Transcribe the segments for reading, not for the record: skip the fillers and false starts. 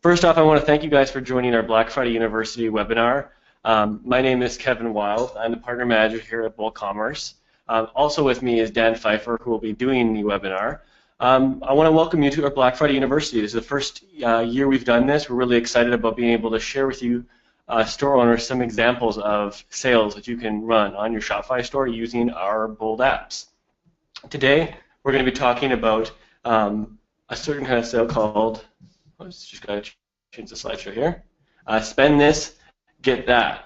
First off, I want to thank you guys for joining our Black Friday University webinar. My name is Kevin Wild. I'm the Partner Manager here at BOGO Commerce. Also with me is Dan Pfeiffer, who will be doing the webinar. I want to welcome you to our Black Friday University. This is the first year we've done this. We're really excited about being able to share with you store owners some examples of sales that you can run on your Shopify store using our bold apps. Today, we're going to be talking about a certain kind of sale called, just got to change the slideshow here, spend this, get that.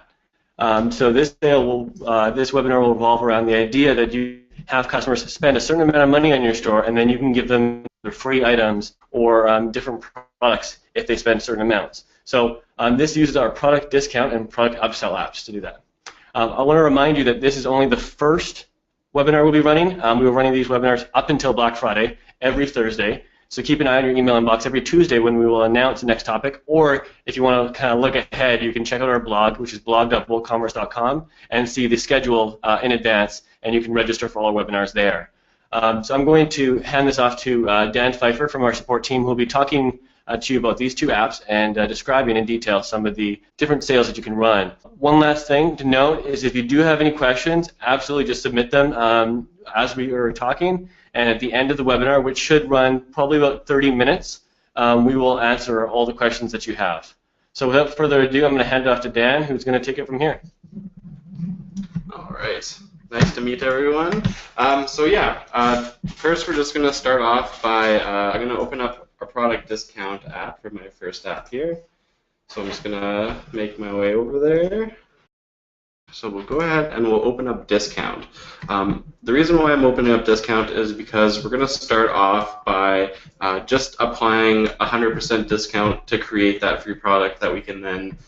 So this sale will, this webinar will revolve around the idea that you have customers spend a certain amount of money on your store, and then you can give them free items or different products if they spend certain amounts. So this uses our product discount and product upsell apps to do that. I want to remind you that this is only the first webinar we'll be running. We were running these webinars up until Black Friday every Thursday. So keep an eye on your email inbox every Tuesday when we will announce the next topic. Or if you want to kind of look ahead, you can check out our blog, which is blog.bolcommerce.com, and see the schedule in advance, and you can register for all our webinars there. So I'm going to hand this off to Dan Pfeiffer from our support team, who will be talking to you about these two apps and describing in detail some of the different sales that you can run. One last thing to note is if you do have any questions, absolutely just submit them as we are talking. And at the end of the webinar, which should run probably about 30 minutes, we will answer all the questions that you have. So without further ado, I'm going to hand it off to Dan, who's going to take it from here. All right. Nice to meet everyone. First we're just going to start off by, I'm going to open up a product discount app for my first app here. So I'm just going to make my way over there. So we'll go ahead and we'll open up discount. The reason why I'm opening up discount is because we're going to start off by just applying 100% discount to create that free product that we can then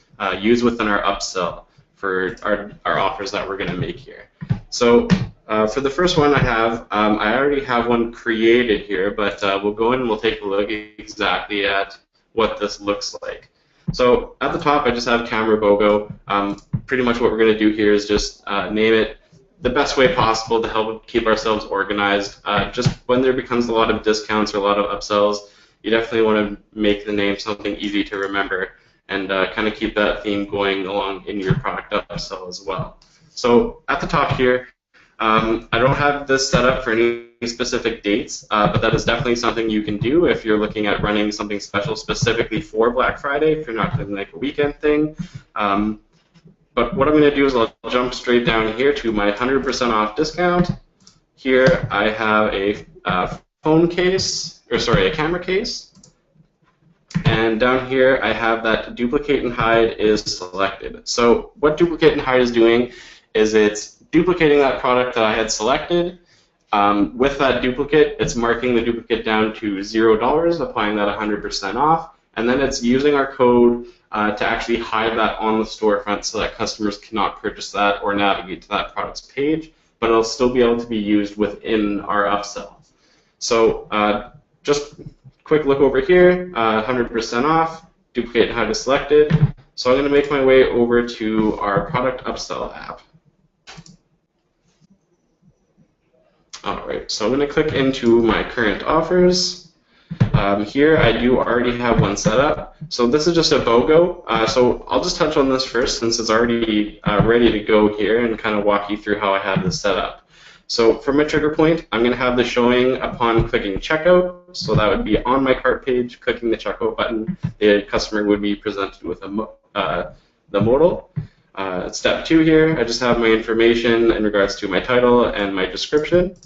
use within our upsell for our offers that we're going to make here. So for the first one I already have one created here, but we'll go in and we'll take a look exactly at what this looks like. So at the top, I just have Camera BOGO. Pretty much what we're going to do here is just name it the best way possible to help keep ourselves organized. Just when there becomes a lot of discounts or a lot of upsells, you definitely want to make the name something easy to remember and kind of keep that theme going along in your product upsell as well. So at the top here, I don't have this set up for any specific dates, but that is definitely something you can do if you're looking at running something special specifically for Black Friday, if you're not doing like a weekend thing. But what I'm going to do is I'll jump straight down here to my 100% off discount. Here I have a phone case, or sorry, a camera case. And down here I have that duplicate and hide is selected. So what duplicate and hide is doing is it's duplicating that product that I had selected. With that duplicate, it's marking the duplicate down to $0, applying that 100% off, and then it's using our code to actually hide that on the storefront so that customers cannot purchase that or navigate to that product's page, but it'll still be able to be used within our upsell. So just quick look over here, 100% off, duplicate and hide is selected. So I'm going to make my way over to our product upsell app. Alright, so I'm going to click into my current offers. Here I do already have one set up. So this is just a BOGO. So I'll just touch on this first since it's already ready to go here and kind of walk you through how I have this set up. So for my trigger point, I'm going to have this showing upon clicking checkout. So that would be on my cart page, clicking the checkout button. The customer would be presented with the modal. Step 2 here, I just have my information in regards to my title and my description.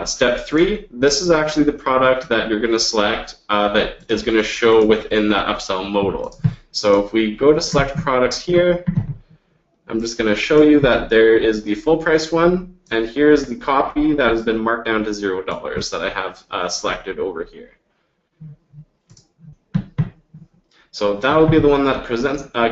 Step 3, this is actually the product that you're going to select that is going to show within that upsell modal. So if we go to select products here, I'm just going to show you that there is the full price one, and here's the copy that has been marked down to $0 that I have selected over here. So that will be the one that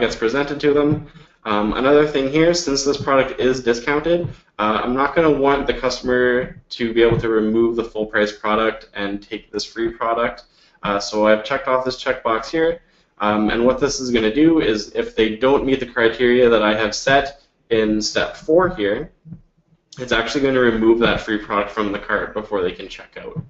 gets presented to them. Another thing here, since this product is discounted, I'm not going to want the customer to be able to remove the full price product and take this free product. So I've checked off this checkbox here. And what this is going to do is if they don't meet the criteria that I have set in step 4 here, it's actually going to remove that free product from the cart before they can check out.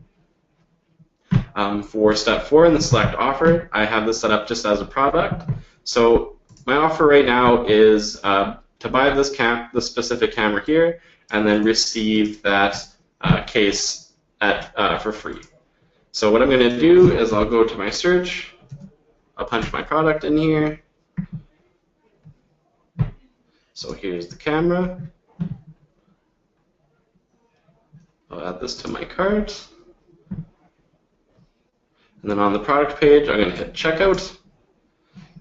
For step 4 in the select offer, I have this set up just as a product. So my offer right now is to buy this specific camera here, and then receive that case for free. So what I'm going to do is I'll go to my search, I'll punch my product in here. So here's the camera. I'll add this to my cart. And then on the product page, I'm going to hit checkout.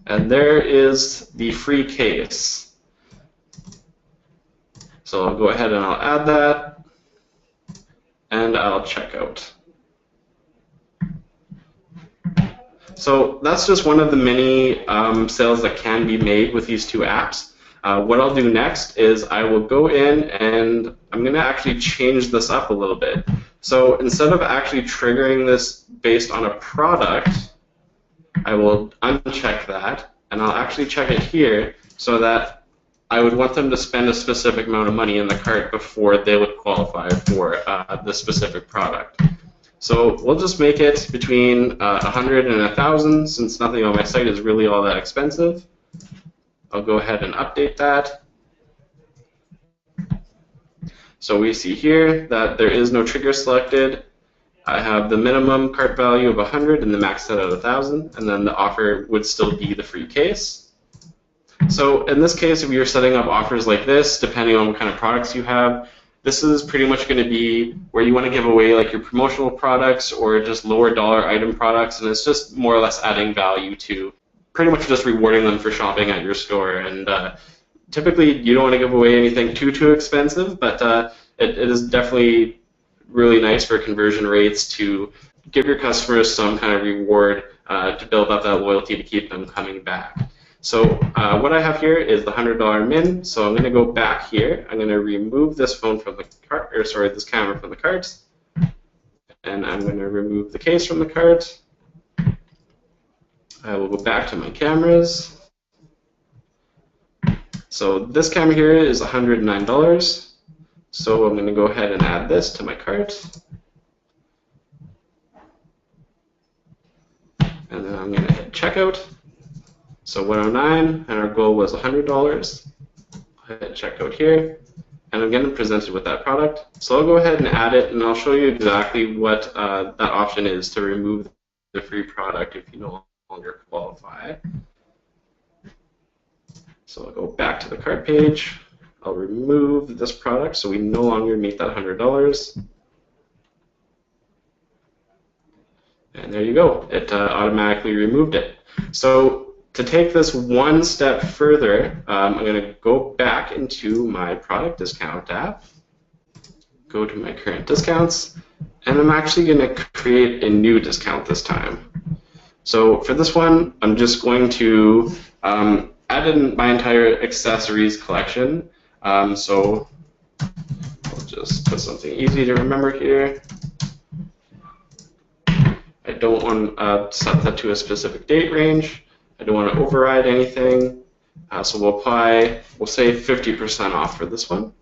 And there is the free case. So I'll go ahead and I'll add that. And I'll check out. So that's just one of the many sales that can be made with these two apps. What I'll do next is I will go in and I'm going to actually change this up a little bit. So instead of actually triggering this based on a product, I will uncheck that, and I'll actually check it here so that I would want them to spend a specific amount of money in the cart before they would qualify for the specific product. So we'll just make it between 100 and 1,000, since nothing on my site is really all that expensive. I'll go ahead and update that. So we see here that there is no trigger selected. I have the minimum cart value of 100 and the max set at 1,000, and then the offer would still be the free case. So in this case, if you're setting up offers like this, depending on what kind of products you have, this is pretty much going to be where you want to give away like your promotional products or just lower dollar item products, and it's just more or less adding value to pretty much just rewarding them for shopping at your store. And typically, you don't want to give away anything too expensive, but it is definitely really nice for conversion rates to give your customers some kind of reward to build up that loyalty to keep them coming back. So what I have here is the $100 min. So I'm going to go back here. I'm going to remove this phone from the cart, or sorry, this camera from the cart, and I'm going to remove the case from the cart. I will go back to my cameras. So this camera here is $109. So I'm going to go ahead and add this to my cart. And then I'm going to hit checkout. So 109, and our goal was $100. I'll hit checkout here. And I'm getting presented with that product. So I'll go ahead and add it, and I'll show you exactly what that option is to remove the free product if you no longer qualify. So I'll go back to the cart page. I'll remove this product so we no longer meet that $100. And there you go. It automatically removed it. So to take this one step further, I'm going to go back into my product discount app, go to my current discounts, and I'm actually going to create a new discount this time. So for this one, I'm just going to add in my entire accessories collection. So I'll just put something easy to remember here. I don't want to set that to a specific date range. I don't want to override anything. So we'll say 50% off for this one.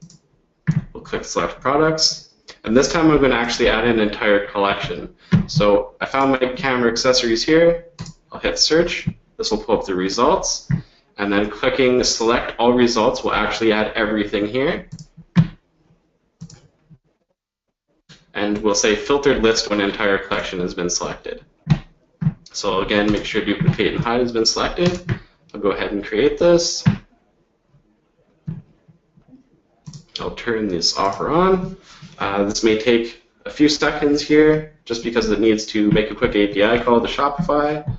We'll click Select Products. And this time I'm going to actually add an entire collection. So I found my camera accessories here. I'll hit Search. This will pull up the results. And then clicking Select All Results will actually add everything here. And we'll say Filtered List when an entire collection has been selected. So again, make sure Duplicate and Hide has been selected. I'll go ahead and create this. I'll turn this offer on. This may take a few seconds here, just because it needs to make a quick API call to Shopify.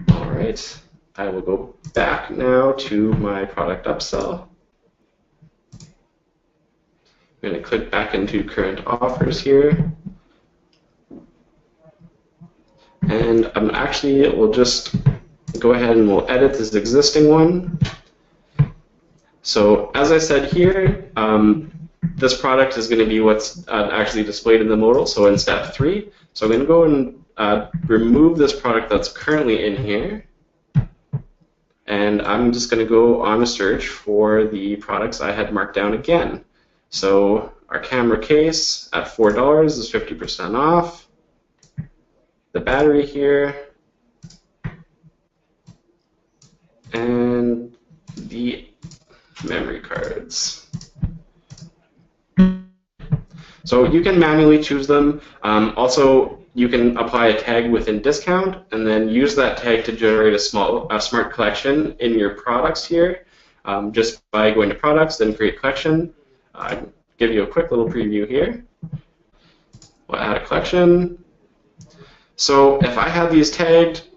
All right, I will go back now to my product upsell. I'm going to click back into current offers here. And we'll just go ahead and we'll edit this existing one. So as I said here, this product is going to be what's actually displayed in the modal, so in step 3. So I'm going to go and remove this product that's currently in here. And I'm just going to go on a search for the products I had marked down again. So Our camera case at $4 is 50% off. The battery here, and the memory cards. So you can manually choose them. Also, you can apply a tag within discount and then use that tag to generate a smart collection in your products here. Just by going to products, then create collection. I'll give you a quick little preview here. We'll add a collection. So if I had these tagged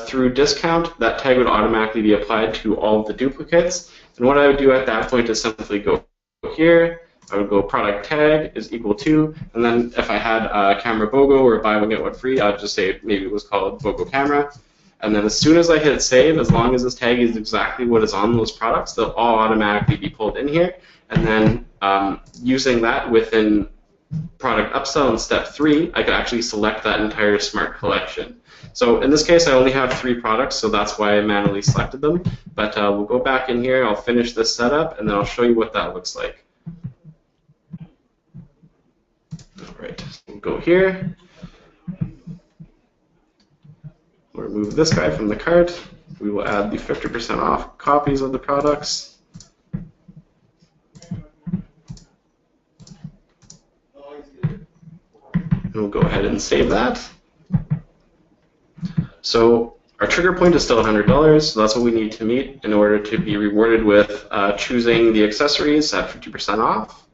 through discount, that tag would automatically be applied to all of the duplicates. And what I would do at that point is simply go here. I would go product tag is equal to, and then if I had a camera BOGO or buy one get one free, I'd just say maybe it was called BOGO camera. And then as soon as I hit save, as long as this tag is exactly what is on those products, they'll all automatically be pulled in here. And then using that within product upsell in step 3, I could actually select that entire smart collection. So in this case, I only have 3 products, so that's why I manually selected them. But we'll go back in here, I'll finish this setup, and then I'll show you what that looks like. All right, we'll go here. We'll remove this guy from the cart. We will add the 50% off copies of the products. And we'll go ahead and save that. So our trigger point is still $100, so that's what we need to meet in order to be rewarded with choosing the accessories at 50% off.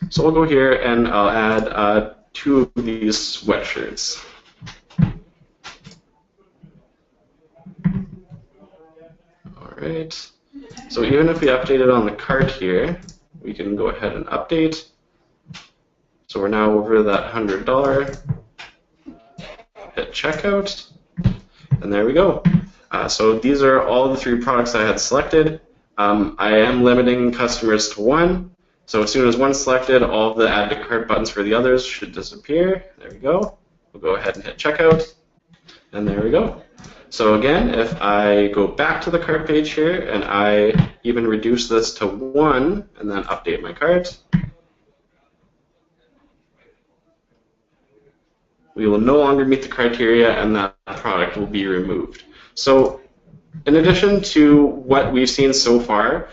So we'll go here and I'll add 2 of these sweatshirts. All right. So even if we update it on the cart here, we can go ahead and update. So we're now over that $100. Hit checkout, and there we go. So these are all the 3 products I had selected. I am limiting customers to 1. So as soon as one's selected, all of the add to cart buttons for the others should disappear. There we go. We'll go ahead and hit checkout, and there we go. So again, if I go back to the cart page here and I even reduce this to 1 and then update my cart, we will no longer meet the criteria and that product will be removed. So in addition to what we've seen so far,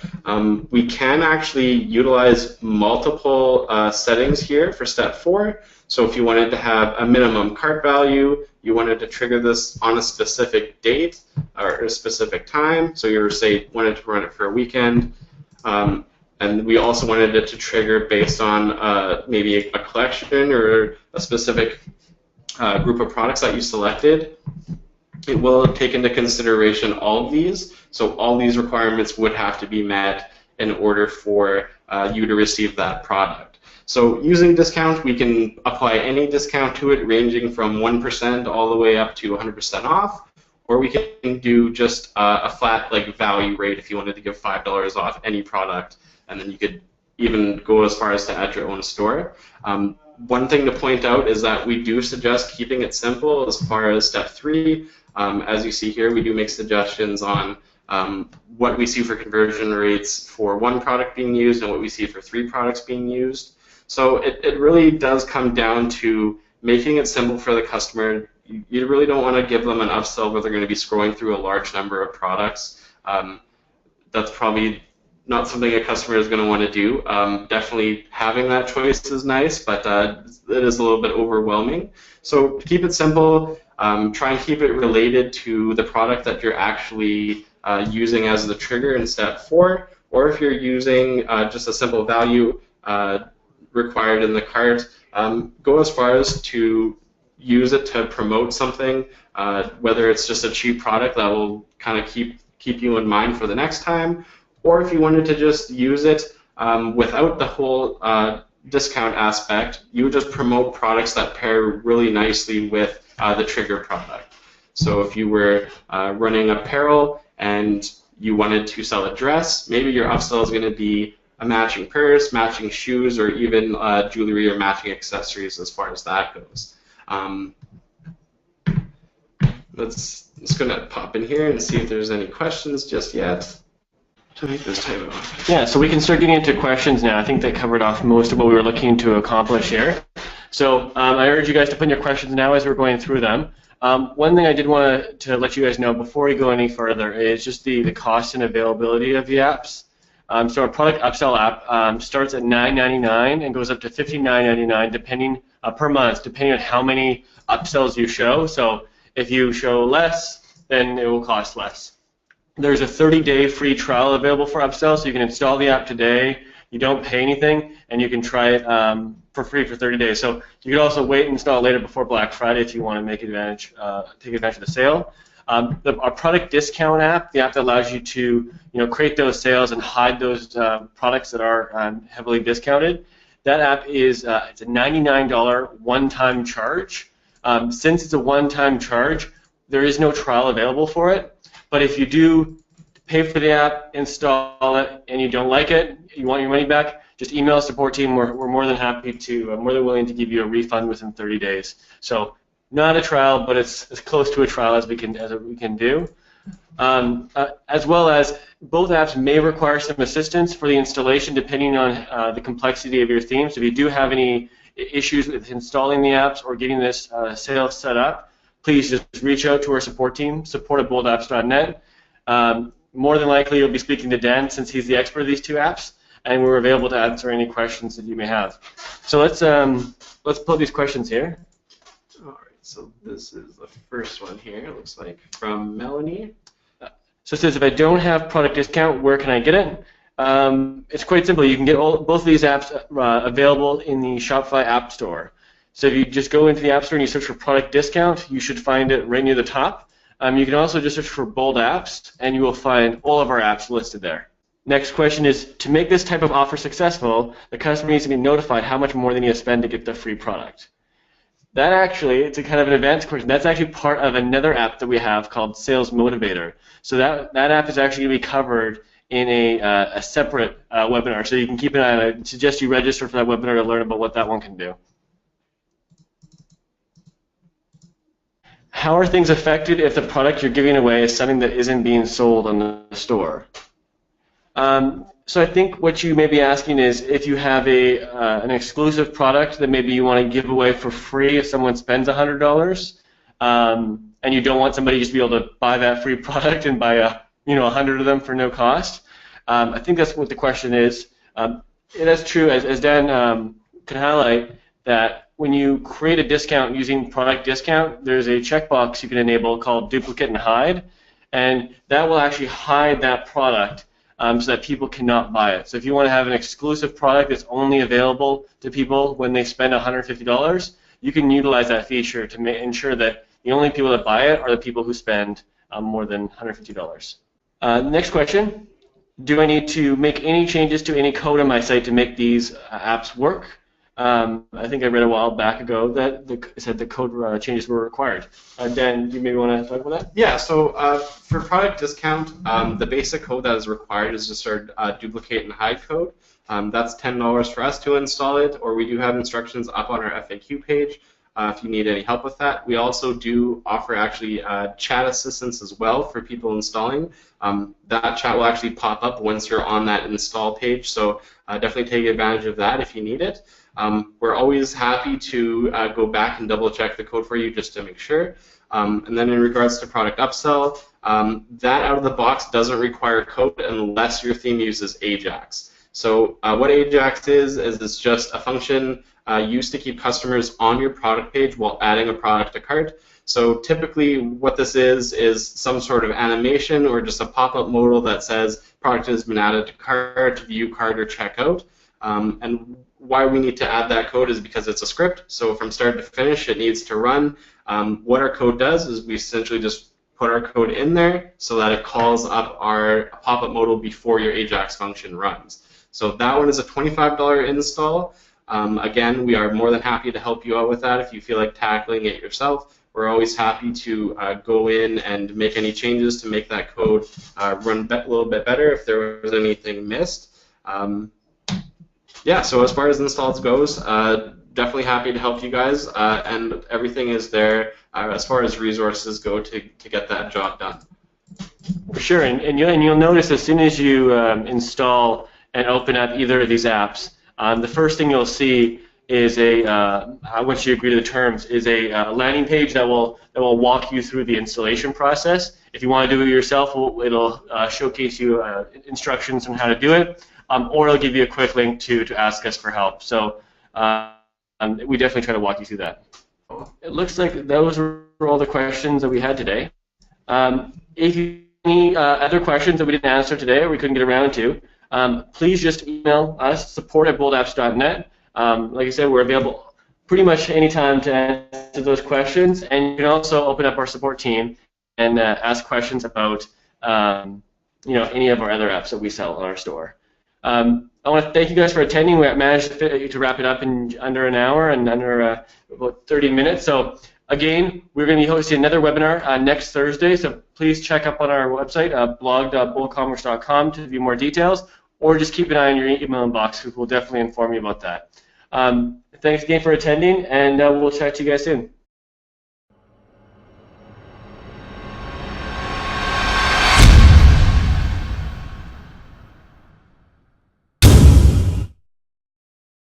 we can actually utilize multiple settings here for step 4. So if you wanted to have a minimum cart value, you wanted to trigger this on a specific date or a specific time, so you say wanted to run it for a weekend, and we also wanted it to trigger based on maybe a collection or a specific group of products that you selected. It will take into consideration all of these, so all these requirements would have to be met in order for you to receive that product. So using discount, we can apply any discount to it, ranging from 1% all the way up to 100% off, or we can do just a flat value rate if you wanted to give $5 off any product, and then you could even go as far as to add your own store. One thing to point out is that we do suggest keeping it simple as far as step 3. As you see here, we do make suggestions on what we see for conversion rates for 1 product being used and what we see for 3 products being used. So it really does come down to making it simple for the customer. You really don't want to give them an upsell where they're going to be scrolling through a large number of products. That's probably not something a customer is going to want to do. Definitely having that choice is nice, but it is a little bit overwhelming. So to keep it simple, try and keep it related to the product that you're actually using as the trigger in step 4, or if you're using just a simple value required in the cart, go as far as to use it to promote something, whether it's just a cheap product that will kind of keep you in mind for the next time, or if you wanted to just use it without the whole discount aspect, you would just promote products that pair really nicely with the trigger product. So if you were running apparel and you wanted to sell a dress, maybe your upsell is going to be a matching purse, matching shoes, or even jewelry or matching accessories as far as that goes. let's just gonna pop in here and see if there's any questions just yet to make this type of. Yeah, so we can start getting into questions now. I think that covered off most of what we were looking to accomplish here. So I urge you guys to put in your questions now as we're going through them. One thing I did want to let you guys know before we go any further is just the cost and availability of the apps. So our product upsell app starts at $9.99 and goes up to $59.99 depending per month, depending on how many upsells you show. So if you show less, then it will cost less. There's a 30-day free trial available for upsell, so you can install the app today. You don't pay anything, and you can try it for free for 30 days. So you can also wait and install it later before Black Friday if you want to take advantage of the sale. Our product discount app, the app that allows you to create those sales and hide those products that are heavily discounted. That app is it's a $99 one-time charge. Since it's a one-time charge, there is no trial available for it. But if you do pay for the app, install it, and you don't like it, you want your money back, just email the support team. We're more than happy to, more than willing to give you a refund within 30 days. So not a trial, but it's as close to a trial as we can do. As well as both apps may require some assistance for the installation depending on the complexity of your theme. So if you do have any issues with installing the apps or getting this sale set up, please just reach out to our support team, support@boldapps.net. More than likely, you'll be speaking to Dan since he's the expert of these two apps, and we're available to answer any questions that you may have. So let's pull these questions here. All right, so this is the first one here, it looks like, from Melanie. So it says, if I don't have product discount, where can I get it? It's quite simple. You can get both of these apps available in the Shopify App Store. So if you just go into the App Store and you search for product discount, you should find it right near the top. You can also just search for Bold Apps, and you will find all of our apps listed there. Next question is, to make this type of offer successful, the customer needs to be notified how much more they need to spend to get the free product. That actually, it's a kind of an advanced question. That's actually part of another app that we have called Sales Motivator. So that app is actually going to be covered in a separate webinar. So you can keep an eye on it. I suggest you register for that webinar to learn about what that one can do. How are things affected if the product you're giving away is something that isn't being sold on the store? So I think what you may be asking is if you have an exclusive product that maybe you want to give away for free if someone spends $100, and you don't want somebody just to be able to buy that free product and buy 100 of them for no cost. I think that's what the question is. That's true, as Dan can highlight, that when you create a discount using product discount, there's a checkbox you can enable called duplicate and hide, and that will actually hide that product so that people cannot buy it. So if you want to have an exclusive product that's only available to people when they spend $150, you can utilize that feature to ensure that the only people that buy it are the people who spend more than $150. Next question, do I need to make any changes to any code on my site to make these apps work? I think I read a while back ago that it said the code changes were required. Dan, do you maybe want to talk about that? Yeah, so for product discount, the basic code that is required is just our duplicate and hide code. That's $10 for us to install it, or we do have instructions up on our FAQ page if you need any help with that. We also do offer actually chat assistance as well for people installing. That chat will actually pop up once you're on that install page, so definitely take advantage of that if you need it. We're always happy to go back and double check the code for you just to make sure. And then in regards to product upsell, that out of the box doesn't require code unless your theme uses Ajax. So what Ajax is it's just a function used to keep customers on your product page while adding a product to cart. So typically what this is some sort of animation or just a pop-up modal that says product has been added to cart, view cart, or checkout. And why we need to add that code is because it's a script, so from start to finish it needs to run. What our code does is we essentially just put our code in there so that it calls up our pop-up modal before your Ajax function runs. So that one is a $25 install. Again, we are more than happy to help you out with that if you feel like tackling it yourself. We're always happy to go in and make any changes to make that code run a little bit better if there was anything missed. Yeah, so as far as installs goes, definitely happy to help you guys, and everything is there as far as resources go to get that job done. For sure, and you'll notice as soon as you install and open up either of these apps, the first thing you'll see is once you agree to the terms, is a landing page that will walk you through the installation process. If you want to do it yourself, it'll showcase you instructions on how to do it, or it'll give you a quick link to ask us for help. So we definitely try to walk you through that. It looks like those were all the questions that we had today. If you have any other questions that we didn't answer today or we couldn't get around to, please just email us, support@boldapps.net. Like I said, we're available pretty much anytime to answer those questions, and you can also open up our support team and ask questions about any of our other apps that we sell on our store. I want to thank you guys for attending. We managed to wrap it up in under an hour and under about 30 minutes. So again, we're going to be hosting another webinar next Thursday, so please check up on our website, blog.boldcommerce.com, to view more details, or just keep an eye on your email inbox, because we'll definitely inform you about that. Thanks again for attending, and we'll chat to you guys soon.